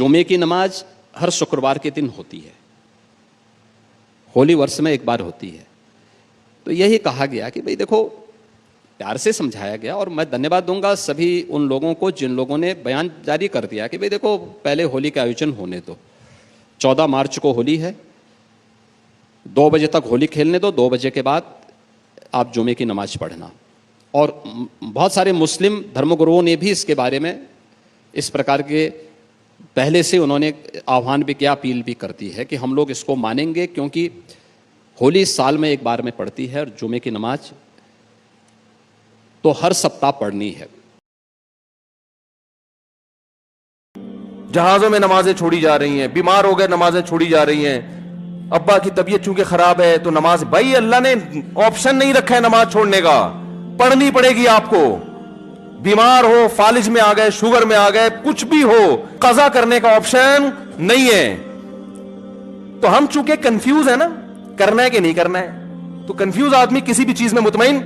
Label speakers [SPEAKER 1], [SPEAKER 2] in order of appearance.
[SPEAKER 1] जुमे की नमाज हर शुक्रवार के दिन होती है, होली वर्ष में एक बार होती है। तो यही कहा गया कि भाई देखो, प्यार से समझाया गया। और मैं धन्यवाद दूंगा सभी उन लोगों को जिन लोगों ने बयान जारी कर दिया कि भाई देखो, पहले होली का आयोजन होने दो, 14 मार्च को होली है, 2 बजे तक होली खेलने दो, 2 बजे के बाद आप जुमे की नमाज पढ़ना। और बहुत सारे मुस्लिम धर्मगुरुओं ने भी इसके बारे में इस प्रकार के पहले से उन्होंने आह्वान भी किया, अपील भी कर दी है कि हम लोग इसको मानेंगे, क्योंकि होली साल में एक बार में पड़ती है और जुमे की नमाज तो हर सप्ताह पढ़नी है।
[SPEAKER 2] जहाजों में नमाजें छोड़ी जा रही हैं, बीमार हो गए नमाजें छोड़ी जा रही हैं, अब्बा की तबीयत चूंकि खराब है तो नमाज, भाई अल्लाह ने ऑप्शन नहीं रखा है नमाज छोड़ने का, पढ़नी पड़ेगी आपको। बीमार हो, फालिज में आ गए, शुगर में आ गए, कुछ भी हो, कज़ा करने का ऑप्शन नहीं है। तो हम चूंकि कंफ्यूज है ना, करना है कि नहीं करना है, तो कंफ्यूज आदमी किसी भी चीज में मुतमईन